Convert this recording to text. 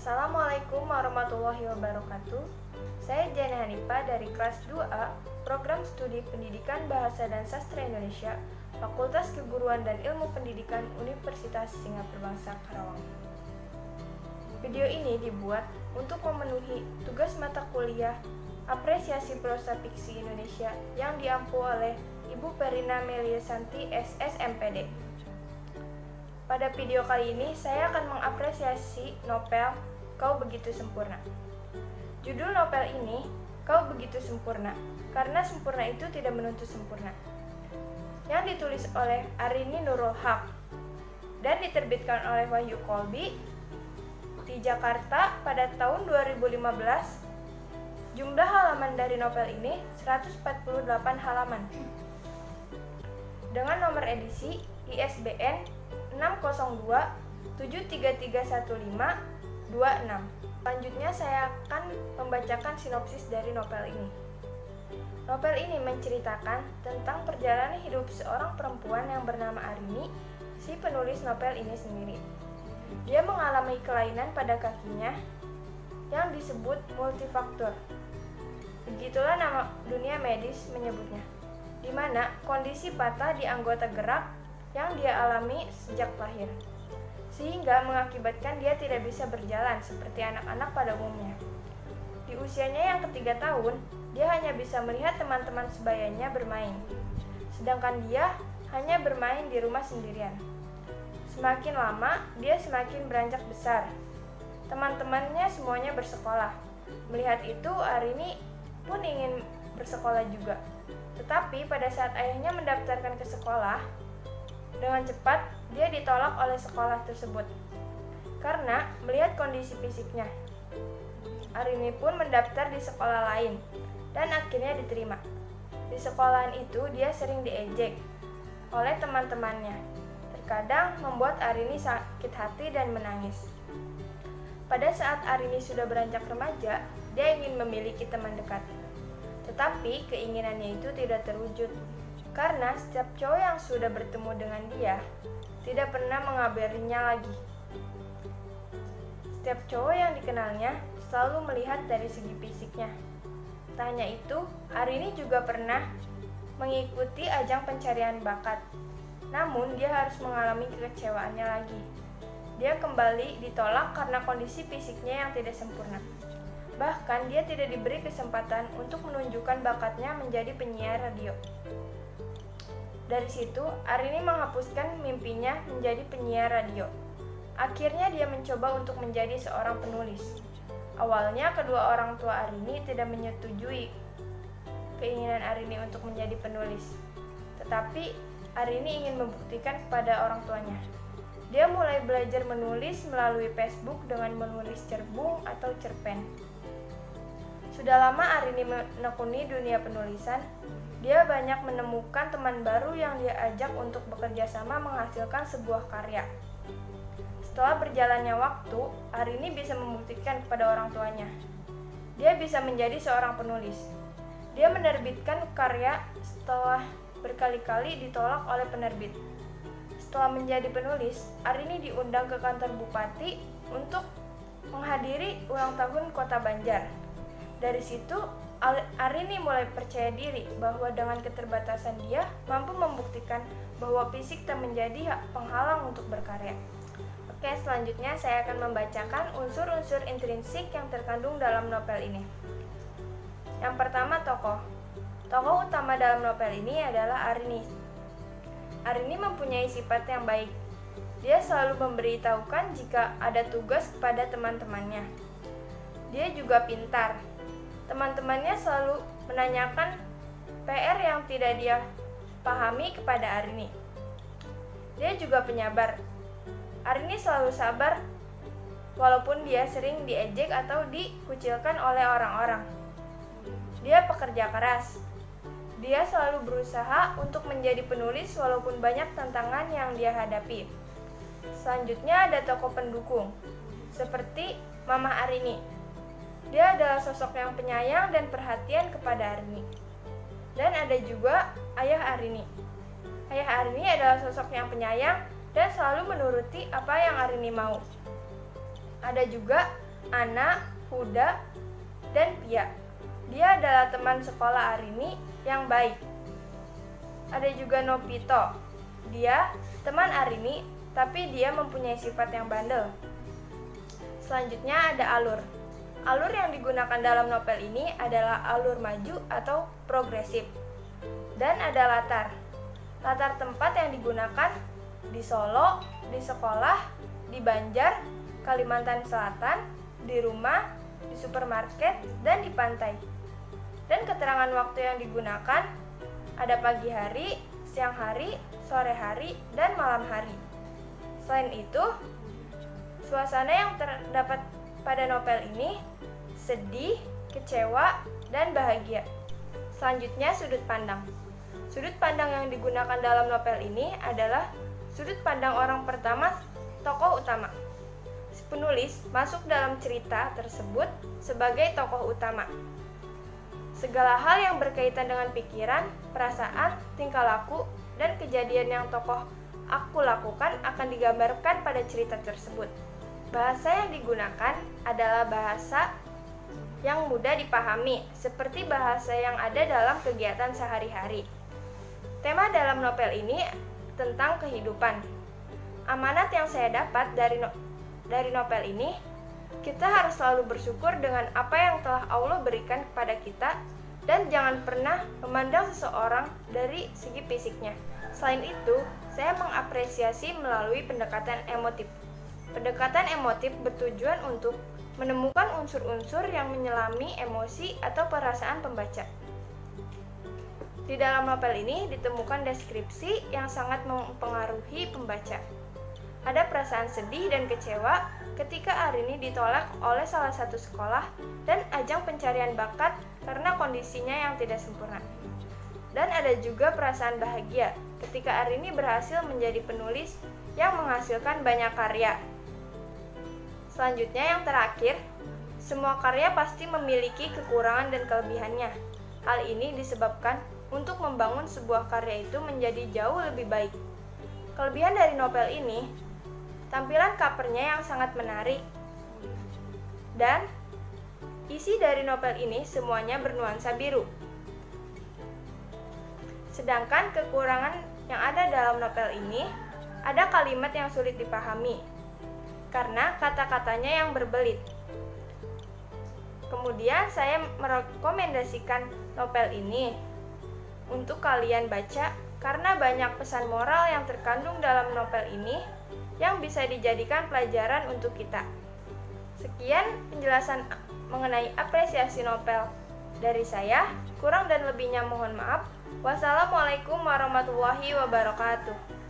Assalamualaikum warahmatullahi wabarakatuh. Saya Jana Hanifa dari kelas 2A, Program Studi Pendidikan Bahasa dan Sastra Indonesia, Fakultas Keguruan dan Ilmu Pendidikan Universitas Singapura Bangsa Karawang. Video ini dibuat untuk memenuhi tugas mata kuliah Apresiasi Prosa Fiksi Indonesia yang diampu oleh Ibu Perina Meliesanti SSMPD. Pada video kali ini, saya akan mengapresiasi novel Kau Begitu Sempurna. Judul novel ini, Kau Begitu Sempurna, karena sempurna itu tidak menuntut sempurna. Yang ditulis oleh Arini Nurul Haq dan diterbitkan oleh Wahyu Kolbi di Jakarta pada tahun 2015. Jumlah halaman dari novel ini 148 halaman. Dengan nomor edisi ISBN 602-7331526. Selanjutnya saya akan membacakan sinopsis dari novel ini. Novel ini menceritakan tentang perjalanan hidup seorang perempuan yang bernama Arini, si penulis novel ini sendiri. Dia mengalami kelainan pada kakinya yang disebut multifaktur. Begitulah nama dunia medis menyebutnya, di mana kondisi patah di anggota gerak yang dia alami sejak lahir, sehingga mengakibatkan dia tidak bisa berjalan seperti anak-anak pada umumnya. Di usianya yang ketiga tahun, dia hanya bisa melihat teman-teman sebayanya bermain, sedangkan dia hanya bermain di rumah sendirian. Semakin lama, dia semakin beranjak besar. Teman-temannya semuanya bersekolah. Melihat itu, Arini pun ingin bersekolah juga. Tetapi pada saat ayahnya mendaftarkan ke sekolah, dengan cepat dia ditolak oleh sekolah tersebut karena melihat kondisi fisiknya. Arini pun mendaftar di sekolah lain dan akhirnya diterima. Di sekolahan itu dia sering diejek oleh teman-temannya. Terkadang membuat Arini sakit hati dan menangis. Pada saat Arini sudah beranjak remaja, dia ingin memiliki teman dekat. Tetapi keinginannya itu tidak terwujud, karena setiap cowok yang sudah bertemu dengan dia tidak pernah mengabarinya lagi. Setiap cowok yang dikenalnya selalu melihat dari segi fisiknya. Tak hanya itu, Arini juga pernah mengikuti ajang pencarian bakat. Namun dia harus mengalami kekecewaannya lagi. Dia kembali ditolak karena kondisi fisiknya yang tidak sempurna. Bahkan dia tidak diberi kesempatan untuk menunjukkan bakatnya menjadi penyiar radio. Dari situ, Arini menghapuskan mimpinya menjadi penyiar radio. Akhirnya dia mencoba untuk menjadi seorang penulis. Awalnya kedua orang tua Arini tidak menyetujui keinginan Arini untuk menjadi penulis. Tetapi Arini ingin membuktikan kepada orang tuanya. Dia mulai belajar menulis melalui Facebook dengan menulis cerbung atau cerpen. Sudah lama Arini menekuni dunia penulisan. Dia banyak menemukan teman baru yang dia ajak untuk bekerja sama menghasilkan sebuah karya. Setelah berjalannya waktu, Arini bisa membuktikan kepada orang tuanya. Dia bisa menjadi seorang penulis. Dia menerbitkan karya setelah berkali-kali ditolak oleh penerbit. Setelah menjadi penulis, Arini diundang ke kantor bupati untuk menghadiri ulang tahun Kota Banjar. Dari situ, Arini mulai percaya diri bahwa dengan keterbatasan dia mampu membuktikan bahwa fisik tak menjadi penghalang untuk berkarya. Oke, selanjutnya saya akan membacakan unsur-unsur intrinsik yang terkandung dalam novel ini. Yang pertama, tokoh. Tokoh utama dalam novel ini adalah Arini. Arini mempunyai sifat yang baik. Dia selalu memberitahukan jika ada tugas kepada teman-temannya. Dia juga pintar. Teman-temannya selalu menanyakan PR yang tidak dia pahami kepada Arini. Dia juga penyabar. Arini selalu sabar walaupun dia sering diejek atau dikucilkan oleh orang-orang. Dia pekerja keras. Dia selalu berusaha untuk menjadi penulis walaupun banyak tantangan yang dia hadapi. Selanjutnya ada tokoh pendukung, seperti Mama Arini. Dia adalah sosok yang penyayang dan perhatian kepada Arini. Dan ada juga ayah Arini. Ayah Arini adalah sosok yang penyayang dan selalu menuruti apa yang Arini mau. Ada juga Ana, Huda, dan Pia. Dia adalah teman sekolah Arini yang baik. Ada juga Nopito. Dia teman Arini, tapi dia mempunyai sifat yang bandel. Selanjutnya ada alur. Alur yang digunakan dalam novel ini adalah alur maju atau progresif. Dan ada latar. Latar tempat yang digunakan di Solo, di sekolah, di Banjar, Kalimantan Selatan, di rumah, di supermarket, dan di pantai. Dan keterangan waktu yang digunakan ada pagi hari, siang hari, sore hari, dan malam hari. Selain itu, suasana yang terdapat pada novel ini sedih, kecewa, dan bahagia. Selanjutnya, sudut pandang. Sudut pandang yang digunakan dalam novel ini adalah sudut pandang orang pertama tokoh utama. Si penulis masuk dalam cerita tersebut sebagai tokoh utama. Segala hal yang berkaitan dengan pikiran, perasaan, tingkah laku, dan kejadian yang tokoh aku lakukan akan digambarkan pada cerita tersebut. Bahasa yang digunakan adalah bahasa yang mudah dipahami, seperti bahasa yang ada dalam kegiatan sehari-hari. Tema dalam novel ini tentang kehidupan. Amanat yang saya dapat dari novel ini, kita harus selalu bersyukur dengan apa yang telah Allah berikan kepada kita dan jangan pernah memandang seseorang dari segi fisiknya. Selain itu, saya mengapresiasi melalui pendekatan emotif. Pendekatan emotif bertujuan untuk menemukan unsur-unsur yang menyelami emosi atau perasaan pembaca. Di dalam novel ini ditemukan deskripsi yang sangat mempengaruhi pembaca. Ada perasaan sedih dan kecewa ketika Arini ditolak oleh salah satu sekolah dan ajang pencarian bakat karena kondisinya yang tidak sempurna. Dan ada juga perasaan bahagia ketika Arini berhasil menjadi penulis yang menghasilkan banyak karya. Selanjutnya yang terakhir, semua karya pasti memiliki kekurangan dan kelebihannya. Hal ini disebabkan untuk membangun sebuah karya itu menjadi jauh lebih baik. Kelebihan dari novel ini, tampilan covernya yang sangat menarik. Dan isi dari novel ini semuanya bernuansa biru. Sedangkan kekurangan yang ada dalam novel ini, ada kalimat yang sulit dipahami karena kata-katanya yang berbelit. Kemudian saya merekomendasikan novel ini untuk kalian baca karena banyak pesan moral yang terkandung dalam novel ini yang bisa dijadikan pelajaran untuk kita. Sekian penjelasan mengenai apresiasi novel dari saya. Kurang dan lebihnya mohon maaf. Wassalamualaikum warahmatullahi wabarakatuh.